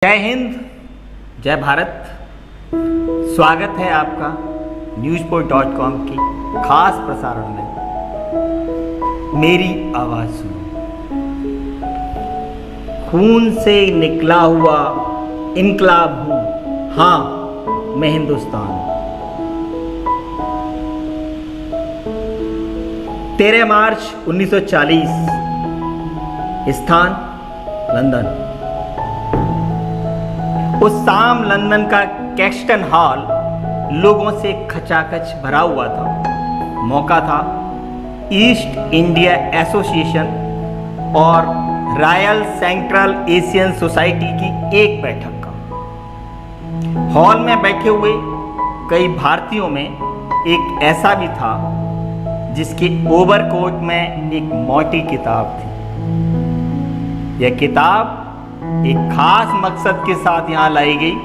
जय हिंद, जय भारत। स्वागत है आपका न्यूज़पोर्ट.com की खास प्रसारण में। मेरी आवाज़ सुनो। खून से निकला हुआ इनकलाब हूँ, हाँ मैं हिंदुस्तान हूँ। 13 मार्च 1940, स्थान लंदन। उस शाम लंदन का कैक्सटन हॉल लोगों से खचाखच भरा हुआ था। मौका था ईस्ट इंडिया एसोसिएशन और रॉयल सेंट्रल एशियन सोसाइटी की एक बैठक का। हॉल में बैठे हुए कई भारतीयों में एक ऐसा भी था जिसके ओवरकोट में एक मोटी किताब थी। यह किताब एक खास मकसद के साथ यहां लाई गई।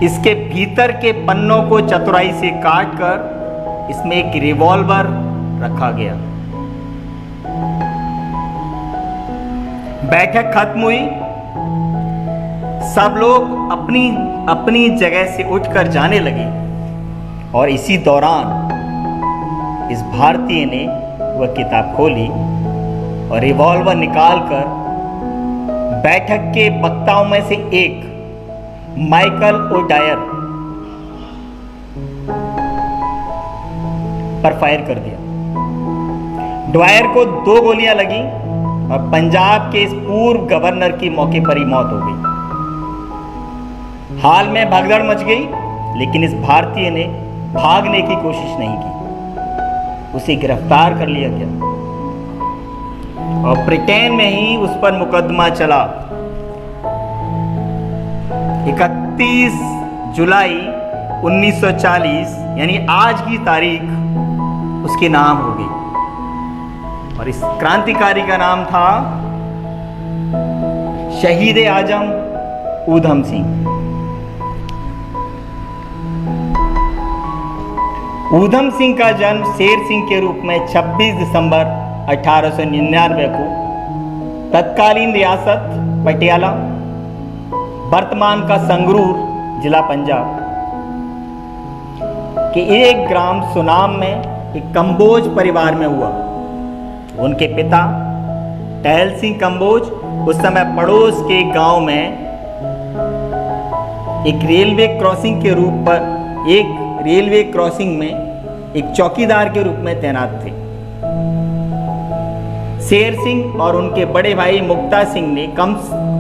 इसके भीतर के पन्नों को चतुराई से काटकर इसमें एक रिवॉल्वर रखा गया। बैठक खत्म हुई। सब लोग अपनी अपनी जगह से उठकर जाने लगे और इसी दौरान इस भारतीय ने वह किताब खोली और रिवॉल्वर निकालकर बैठक के वक्ताओं में से एक माइकल ओडायर पर फायर कर दिया। डवायर को 2 गोलियां लगी और पंजाब के इस पूर्व गवर्नर की मौके पर ही मौत हो गई। हाल में भगदड़ मच गई, लेकिन इस भारतीय ने भागने की कोशिश नहीं की। उसे गिरफ्तार कर लिया गया और ब्रिटेन में ही उस पर मुकदमा चला। 31 जुलाई 1940 यानी आज की तारीख उसके नाम हो गई और इस क्रांतिकारी का नाम था शहीद आजम ऊधम सिंह। ऊधम सिंह का जन्म शेर सिंह के रूप में 26 दिसंबर 1899 को तत्कालीन रियासत पटियाला, वर्तमान का संगरूर जिला पंजाब के एक ग्राम सुनाम में एक कंबोज परिवार में हुआ। उनके पिता टहल सिंह कंबोज उस समय पड़ोस के गांव में एक रेलवे क्रॉसिंग के रूप पर रेलवे क्रॉसिंग में एक चौकीदार के रूप में तैनात थे। शेर सिंह और उनके बड़े भाई मुक्ता सिंह ने कम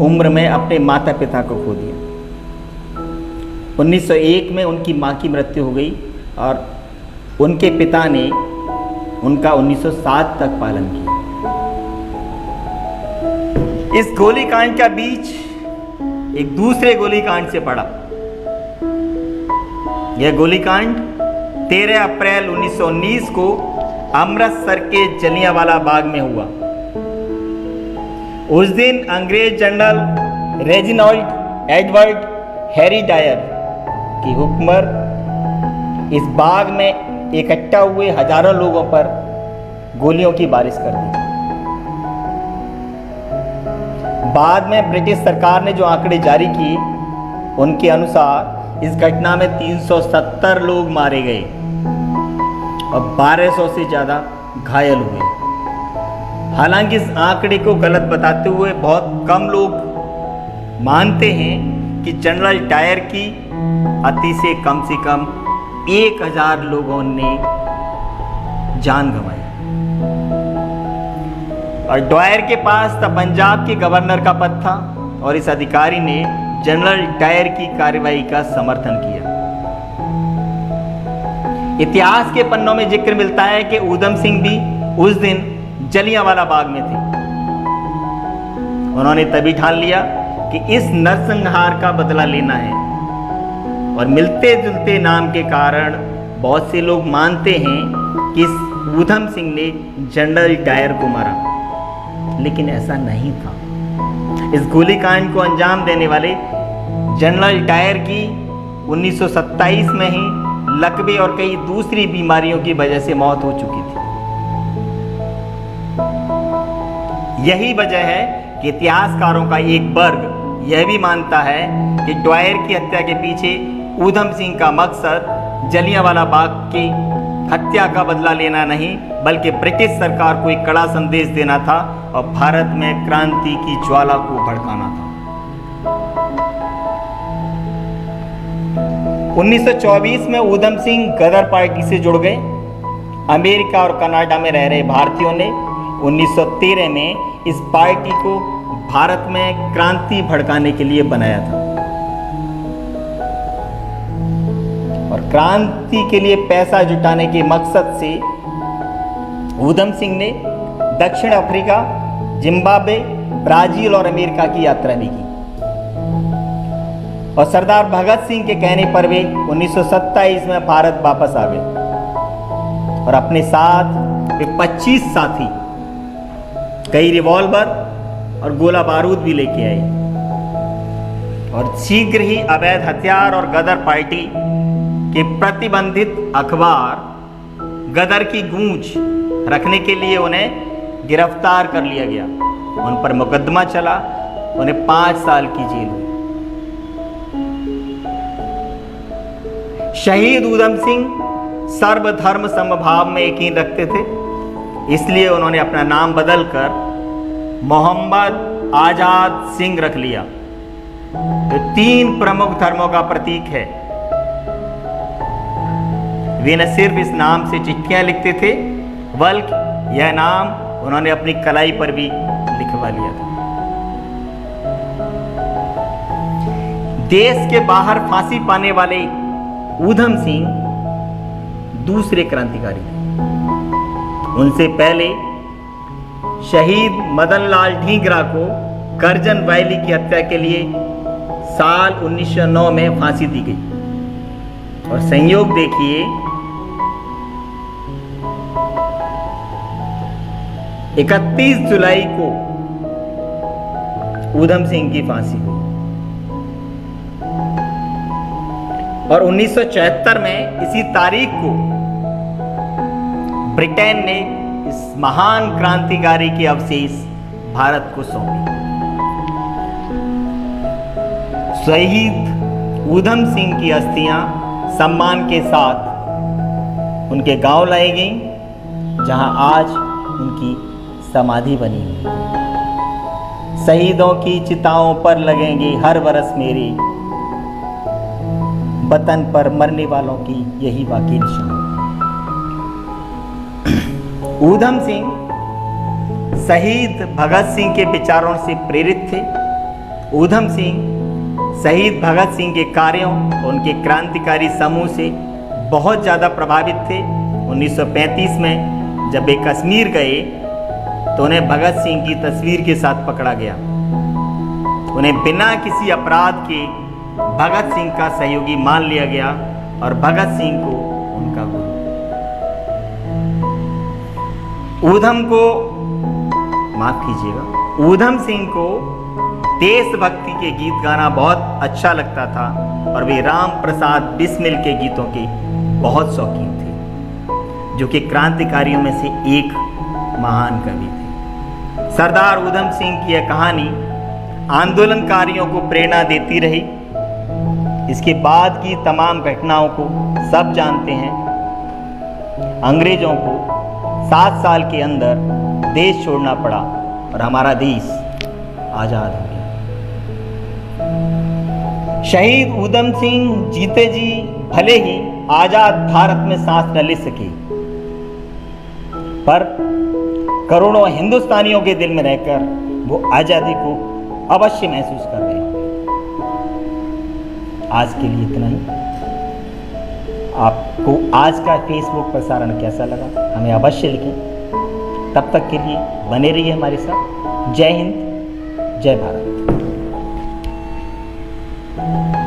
उम्र में अपने माता पिता को खो दिया। 1901 में उनकी मां की मृत्यु हो गई और उनके पिता ने उनका 1907 तक पालन किया। इस गोलीकांड का बीच एक दूसरे गोलीकांड से पड़ा। यह गोलीकांड 13 अप्रैल 1919 को अमृतसर के जलियांवाला बाग में हुआ। उस दिन अंग्रेज General Reginald Edward Harry Dyer की हुक्म पर इस बाग में इकट्ठा हुए हजारों लोगों पर गोलियों की बारिश कर दी। बाद में ब्रिटिश सरकार ने जो आंकड़े जारी किए, उनके अनुसार इस घटना में 370 लोग मारे गए और 1200 से ज़्यादा घायल हुए। हालांकि इस आंकड़े को गलत बताते हुए बहुत कम लोग मानते हैं कि जनरल डायर की अति से कम 1000 लोगों ने जान गंवाई। और डायर के पास तब पंजाब के गवर्नर का पद था और इस अधिकारी ने जनरल डायर की कार्रवाई का समर्थन किया। इतिहास के पन्नों में जिक्र मिलता है कि ऊधम सिंह भी उस दिन जलियांवाला बाग में थे। उन्होंने तभी ठान लिया कि इस नरसंहार का बदला लेना है और मिलते जुलते नाम के कारण बहुत से लोग मानते हैं कि इस ऊधम सिंह ने जनरल डायर को मारा, लेकिन ऐसा नहीं था। इस गोलीकांड को अंजाम देने वाले जनरल डायर की 1927 में ही लकवे और कई दूसरी बीमारियों की वजह से मौत हो चुकी थी। यही वजह है कि इतिहासकारों का एक वर्ग यह भी मानता है कि ड्वायर की हत्या के पीछे ऊधम सिंह का मकसद जलियांवाला बाग की हत्या का बदला लेना नहीं, बल्कि ब्रिटिश सरकार को एक कड़ा संदेश देना था और भारत में क्रांति की ज्वाला को भड़काना था। 1924 में ऊधम सिंह गदर पार्टी से जुड़ गए। अमेरिका और कनाडा में रह रहे भारतीयों ने 1913 में इस पार्टी को भारत में क्रांति भड़काने के लिए बनाया था और क्रांति के लिए पैसा जुटाने के मकसद से ऊधम सिंह ने दक्षिण अफ्रीका, जिम्बाब्वे, ब्राजील और अमेरिका की यात्रा भी की और सरदार भगत सिंह के कहने पर वे 1927 में भारत वापस आ गए और अपने साथ वे 25 साथी, कई रिवॉल्वर और गोला बारूद भी लेके आए और शीघ्र ही अवैध हथियार और गदर पार्टी के प्रतिबंधित अखबार गदर की गूंज रखने के लिए उन्हें गिरफ्तार कर लिया गया। उन पर मुकदमा चला, उन्हें 5 साल की जेल हुई। शहीद ऊधम सिंह सर्वधर्म समभाव में यकीन रखते थे, इसलिए उन्होंने अपना नाम बदलकर मोहम्मद आजाद सिंह रख लिया, जो 3 प्रमुख धर्मों का प्रतीक है। वे न सिर्फ इस नाम से चिट्ठियां लिखते थे, बल्कि यह नाम उन्होंने अपनी कलाई पर भी लिखवा लिया था। देश के बाहर फांसी पाने वाले ऊधम सिंह दूसरे क्रांतिकारी थे। उनसे पहले शहीद मदन लाल ढींगरा को करजन वैली की हत्या के लिए साल 1909 में फांसी दी गई और संयोग देखिए 31 जुलाई को ऊधम सिंह की फांसी हुई और 1974 में इसी तारीख को ब्रिटेन ने इस महान क्रांतिकारी के अवशेष भारत को सौंपे। शहीद ऊधम सिंह की अस्थियां सम्मान के साथ उनके गांव लाई गईं, जहां आज उनकी समाधि बनी हुई। शहीदों की चिताओं पर लगेंगे हर बरस मेरे, वतन पर मरने वालों की यही बाकी निशान। ऊधम सिंह शहीद भगत सिंह के विचारों से प्रेरित थे। ऊधम सिंह शहीद भगत सिंह के कार्यों और उनके क्रांतिकारी समूह से बहुत ज़्यादा प्रभावित थे। 1935 में जब वे कश्मीर गए तो उन्हें भगत सिंह की तस्वीर के साथ पकड़ा गया। उन्हें बिना किसी अपराध के भगत सिंह का सहयोगी मान लिया गया और भगत सिंह को उनका गुरु। ऊधम सिंह को देशभक्ति के गीत गाना बहुत अच्छा लगता था और वे राम प्रसाद बिस्मिल के गीतों के बहुत शौकीन थे, जो कि क्रांतिकारियों में से एक महान कवि थे। सरदार ऊधम सिंह की यह कहानी आंदोलनकारियों को प्रेरणा देती रही। इसके बाद की तमाम घटनाओं को सब जानते हैं। अंग्रेजों को 7 साल के अंदर देश छोड़ना पड़ा और हमारा देश आजाद हो गया। शहीद ऊधम सिंह जीते जी भले ही आजाद भारत में सांस न ले सके, पर करोड़ों हिंदुस्तानियों के दिल में रहकर वो आजादी को अवश्य महसूस कर रहे हैं। आज के लिए इतना ही। आपको आज का फेसबुक प्रसारण कैसा लगा हमें अवश्य लिखें। तब तक के लिए बने रहिए हमारे साथ। जय हिंद, जय भारत।